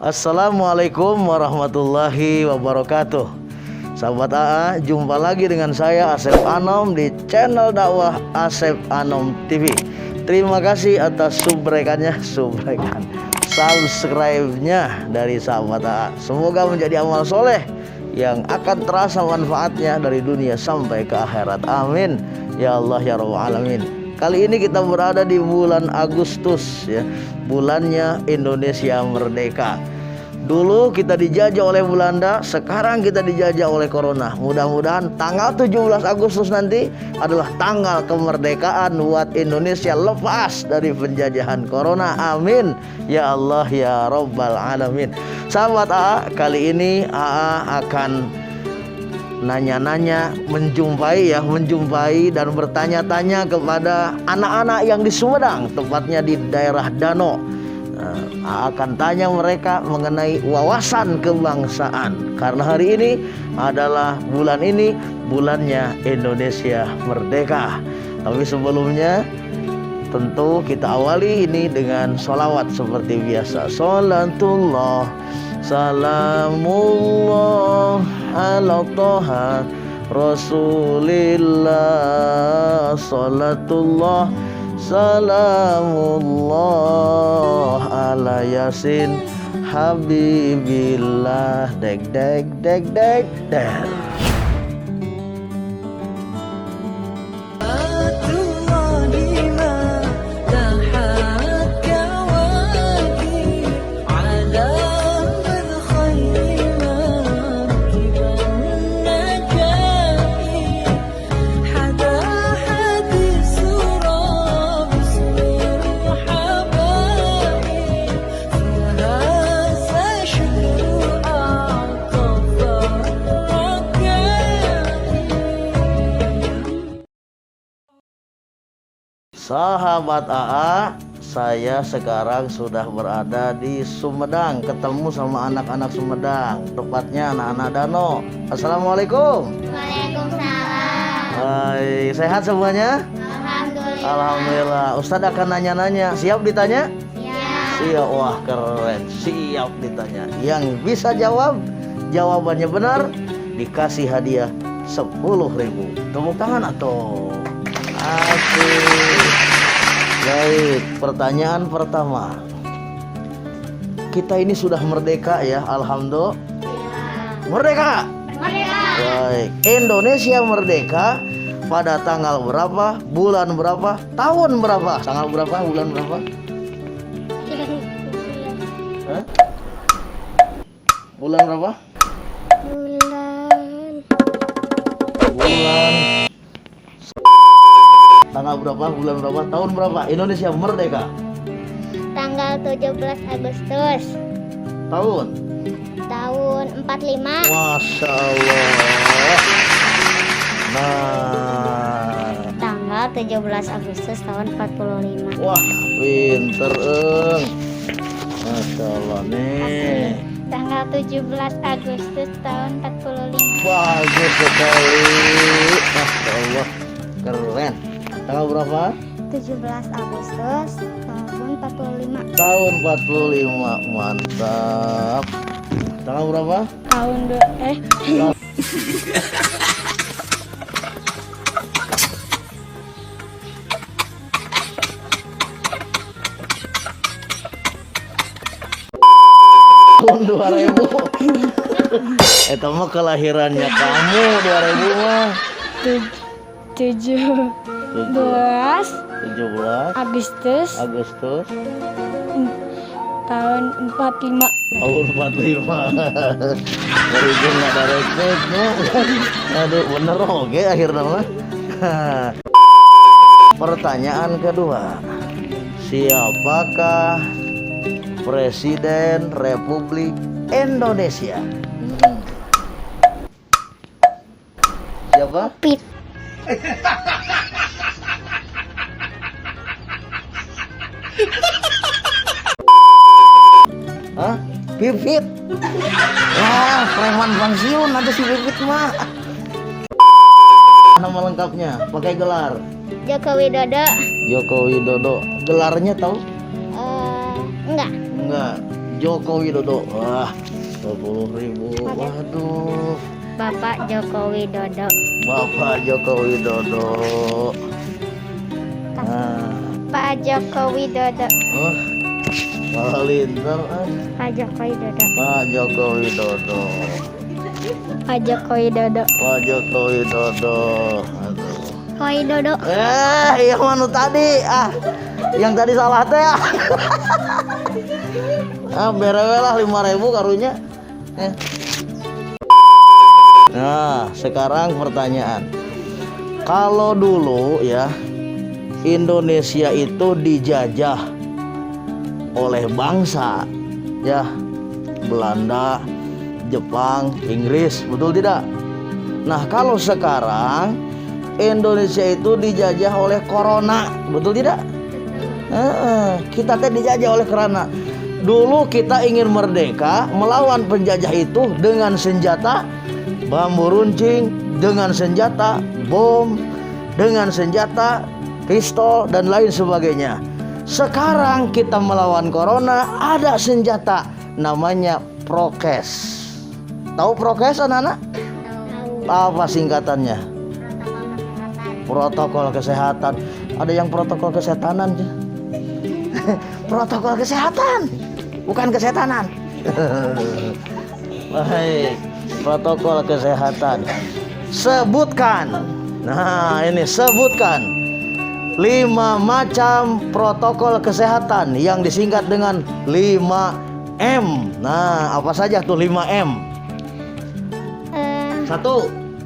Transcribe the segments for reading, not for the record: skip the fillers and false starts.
Assalamualaikum warahmatullahi wabarakatuh. Sahabat AA, jumpa lagi dengan saya Asep Anom di channel dakwah Asep Anom TV. Terima kasih atas subscribe-nya, subscribe-nya dari sahabat AA. Semoga menjadi amal soleh yang akan terasa manfaatnya dari dunia sampai ke akhirat. Amin ya Allah ya Rabbal alamin. Kali ini kita berada di bulan Agustus ya, bulannya Indonesia merdeka. Dulu kita dijajah oleh Belanda, sekarang kita dijajah oleh Corona. Mudah-mudahan tanggal 17 Agustus nanti adalah tanggal kemerdekaan buat Indonesia lepas dari penjajahan Corona. Amin ya Allah ya Rabbal alamin. Sahabat AA, kali ini AA akan nanya-nanya, menjumpai dan bertanya-tanya kepada anak-anak yang di Sumedang, tepatnya di daerah Danau. Akan tanya mereka mengenai wawasan kebangsaan, karena hari ini adalah bulannya Indonesia merdeka. Tapi sebelumnya tentu kita awali ini dengan sholawat seperti biasa. Sholatullah salamullah ala toha rasulillah. Sholatullah salamullah ala yasin habibillah. Deg deg deg deg deg. Sahabat AA, saya sekarang sudah berada di Sumedang, ketemu sama anak-anak Sumedang, tepatnya anak-anak Danau. Assalamualaikum. Waalaikumsalam. Hai, sehat semuanya? Alhamdulillah. Alhamdulillah. Ustadz akan nanya-nanya, siap ditanya? Siap. Siap, wah keren, siap ditanya. Yang bisa jawab, jawabannya benar, dikasih hadiah 10.000. Tepuk tangan atau? Asik. Baik, pertanyaan pertama. Kita ini sudah merdeka ya, alhamdulillah. Merdeka. Merdeka. Baik, Indonesia merdeka pada tanggal berapa, bulan berapa, tahun berapa? Tanggal berapa, bulan berapa? Hah? Bulan berapa? Bulan. Tanggal berapa, bulan berapa, tahun berapa Indonesia merdeka? Tanggal 17 Agustus Tahun 45. Masya Allah. Nah, Tanggal 17 Agustus tahun 45. wah pinter Masya Allah nih. Tanggal 17 Agustus tahun 45. Bagus sekali. Masya Allah, keren. Tanggal berapa? 17 Agustus tahun 45. Tahun 45. Mantap. Tanggal berapa? Tahun Tahun 2000. Itu mah kelahirannya kamu 2000 mah. 17 Agustus tahun 45. Tahun 45. Dari itu nggak ada respeknya. Aduh, bener oke akhirnya mah. Pertanyaan kedua, siapakah Presiden Republik Indonesia? Siapa? Pit. Hah? Pipit? Wah, preman pensiun ada si Pipit mah. Nama lengkapnya, pakai gelar Joko Widodo. Joko Widodo. Gelarnya tahu? Enggak. Enggak. Joko Widodo. Wah, 20.000. Waduh. Bapak Joko Widodo. Bapak Joko Widodo. Nah, Pak Joko Widodo. oh, Malinter. Pak Joko Widodo. Pak Joko Widodo. Pak Joko Widodo. Pak Joko Widodo. Aduh. Widodo. Yang mana tadi? Yang tadi salah teh. Berewe lah 5.000 karunya. Nah, sekarang pertanyaan. Kalau dulu ya, Indonesia itu dijajah oleh bangsa ya, Belanda, Jepang, Inggris, betul tidak? Nah, kalau sekarang Indonesia itu dijajah oleh corona, betul tidak? Kita teh dijajah oleh corona. Dulu kita ingin merdeka, melawan penjajah itu dengan senjata bambu runcing, dengan senjata bom, dengan senjata pistol dan lain sebagainya. Sekarang kita melawan corona, ada senjata namanya prokes. Tahu prokes anak-anak? Apa singkatannya? Protokol kesehatan. Ada yang protokol kesehatanan. Protokol kesehatan, bukan kesehatanan. Baik, protokol kesehatan. Sebutkan. Nah, ini sebutkan 5 macam protokol kesehatan yang disingkat dengan 5M. Nah, apa saja tuh 5M? 1.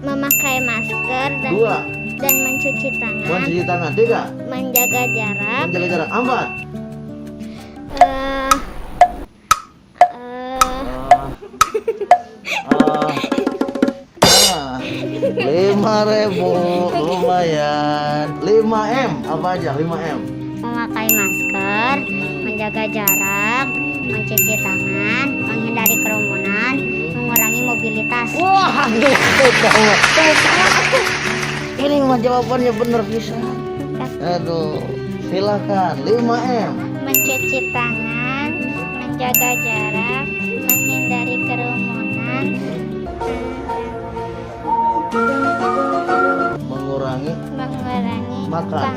Memakai masker dan 2. mencuci tangan. Mencuci tangan. 3. Menjaga jarak. Menjaga jarak. 4. Eh, 5.000 lumayan. 5M apa aja? 5M. Memakai masker, menjaga jarak, mencuci tangan, menghindari kerumunan, mengurangi mobilitas. Wah, ini mah jawabannya bener bisa. Aduh, silakan 5M. Mencuci tangan, menjaga jarak, menghindari kerumunan, Mengurangi makan.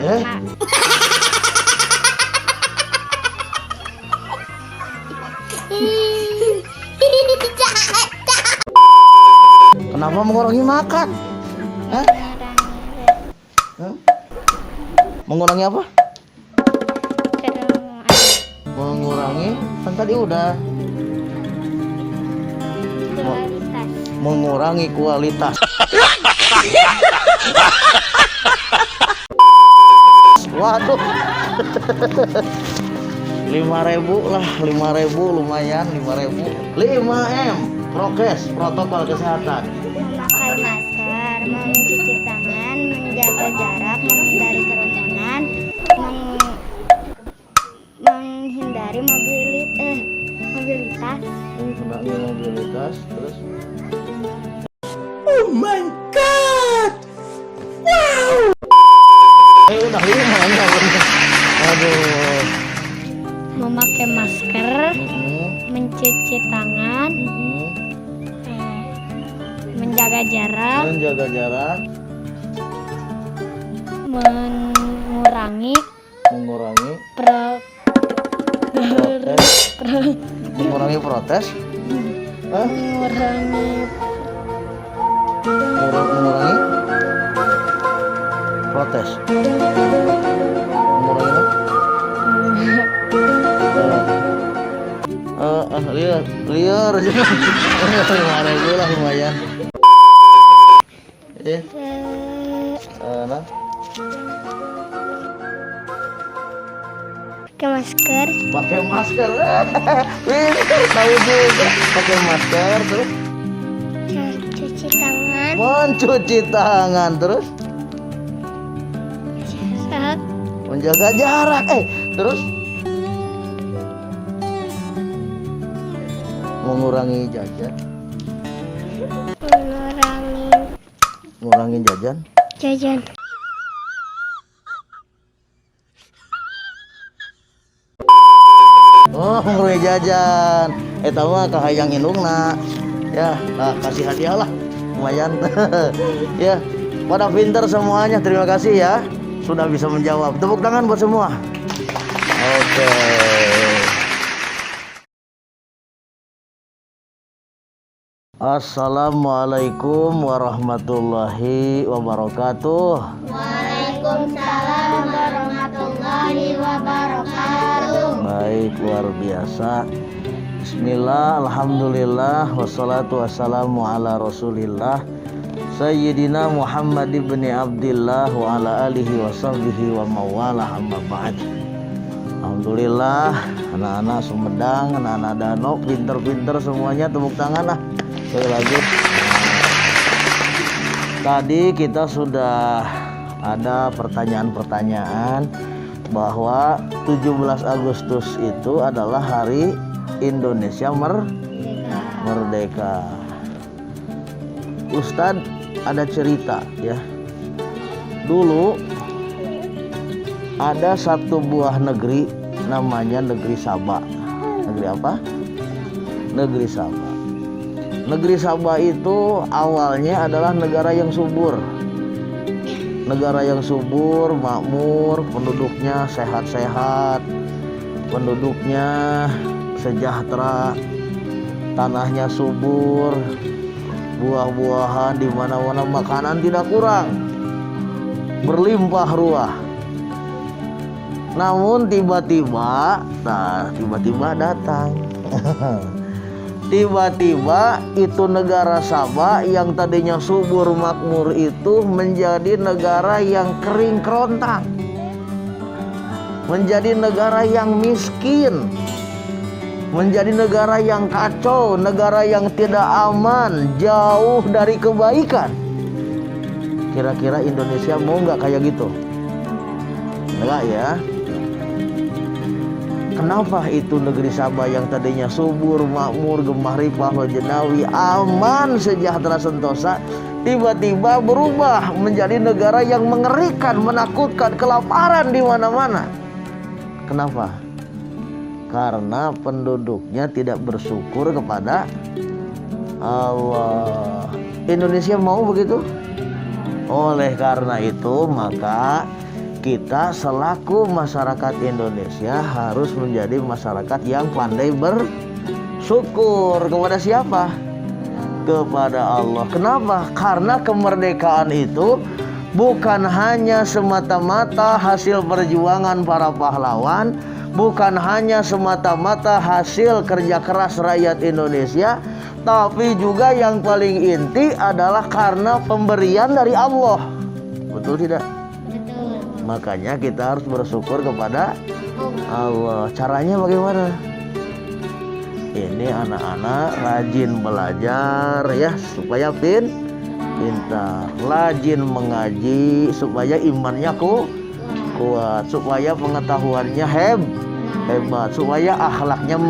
Kenapa mengurangi makan? Mengurangi apa? Mengurangi, kan tadi udah. Mengurangi kualitas. Waduh. 5.000 lah, 5.000 lumayan, 5.000. 5M, prokes, protokol kesehatan. Memakai masker, mencuci tangan, menjaga jarak, menghindari kerumunan, menghindari mobilitas. Mengurangi mobilitas, terus. Oh my god. Wow. Udah 5 ya. Aduh. Memakai masker, mencuci tangan, menjaga jarak, mengurangi protes. Mengurangi protes. Liar aja. 5.000 lah lumayan. Nah. Pakai masker. Tahu juga. Pakai masker terus. Mencuci tangan terus. Menjaga jarak. Terus. Mengurangi jajan. Mengurangi jajan. Oh, Murwe jajan. Eta mah kahayang indungna. Ya, nah, kasih hadiah lah. Lumayan. Ya, pada pinter semuanya. Terima kasih ya. Sudah bisa menjawab. Tepuk tangan buat semua. Oke. Assalamualaikum warahmatullahi wabarakatuh. Waalaikumsalam warahmatullahi wabarakatuh. Baik, luar biasa. Bismillah, alhamdulillah, wassalatu wassalamu ala rasulillah Sayyidina Muhammad ibn Abdillah wa ala alihi wa sahbihi wa mawalah amma ba'd. Alhamdulillah, anak-anak Sumedang, anak-anak Danau, pinter-pinter semuanya, tepuk tangan lah. Sekali lagi. Tadi kita sudah ada pertanyaan-pertanyaan bahwa 17 Agustus itu adalah hari Indonesia merdeka. Ustadz ada cerita ya. Dulu ada satu buah negeri namanya negeri Sabah. Negeri apa? Negeri Sabah. Negeri Sabah itu awalnya adalah negara yang subur. Negara yang subur, makmur, penduduknya sehat-sehat, penduduknya sejahtera, tanahnya subur, buah-buahan di mana-mana, makanan tidak kurang, berlimpah ruah. Namun tiba-tiba datang. Tiba-tiba itu negara Sabah yang tadinya subur makmur itu menjadi negara yang kering kerontang, menjadi negara yang miskin, menjadi negara yang kacau, negara yang tidak aman, jauh dari kebaikan. Kira-kira Indonesia mau nggak kayak gitu? Enggak ya. Kenapa itu negeri Sabah yang tadinya subur, makmur, gemah ripah, jenawi, aman, sejahtera, sentosa, tiba-tiba berubah menjadi negara yang mengerikan, menakutkan, kelaparan di mana-mana? Kenapa? Karena penduduknya tidak bersyukur kepada Allah. Indonesia mau begitu? Oleh karena itu, maka kita selaku masyarakat Indonesia harus menjadi masyarakat yang pandai bersyukur. Kepada siapa? Kepada Allah. Kenapa? Karena kemerdekaan itu bukan hanya semata-mata hasil perjuangan para pahlawan, bukan hanya semata-mata hasil kerja keras rakyat Indonesia, tapi juga yang paling inti adalah karena pemberian dari Allah. Betul tidak? Makanya kita harus bersyukur kepada Allah. Caranya bagaimana? Ini anak-anak rajin belajar ya, supaya pintar, rajin mengaji supaya imannya kuat, supaya pengetahuannya hebat, supaya akhlaknya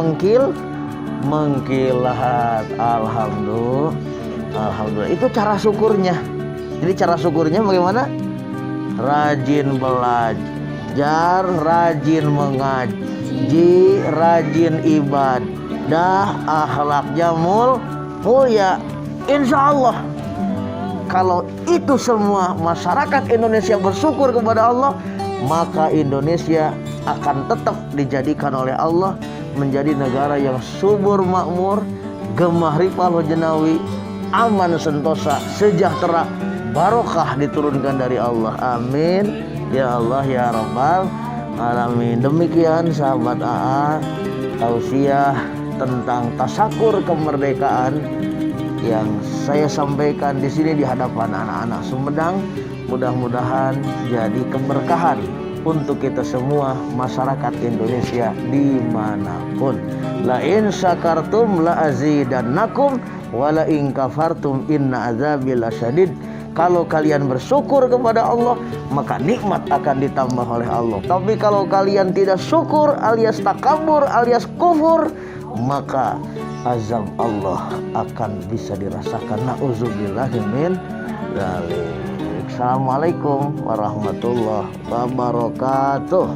mengkilat. Alhamdulillah. Itu cara syukurnya. Jadi cara syukurnya bagaimana? Rajin belajar, rajin mengaji, rajin ibadah, akhlaknya mulia. Insya Allah, kalau itu semua masyarakat Indonesia bersyukur kepada Allah, maka Indonesia akan tetap dijadikan oleh Allah menjadi negara yang subur makmur, gemah ripah jenawi, aman sentosa, sejahtera, barokah diturunkan dari Allah. Amin ya Allah ya Rabbal Alamin. Demikian sahabat AA, tausiah tentang tasakur kemerdekaan yang saya sampaikan di sini di hadapan anak-anak Sumedang. Mudah-mudahan jadi keberkahan untuk kita semua masyarakat Indonesia dimanapun. La in syakartum la azidannakum wa la in kafartum inna azabi lasyadid. Kalau kalian bersyukur kepada Allah, maka nikmat akan ditambah oleh Allah. Tapi kalau kalian tidak syukur alias takabur alias kufur, maka azab Allah akan bisa dirasakan. Na'udzubillahi min dzalik. Assalamualaikum warahmatullahi wabarakatuh.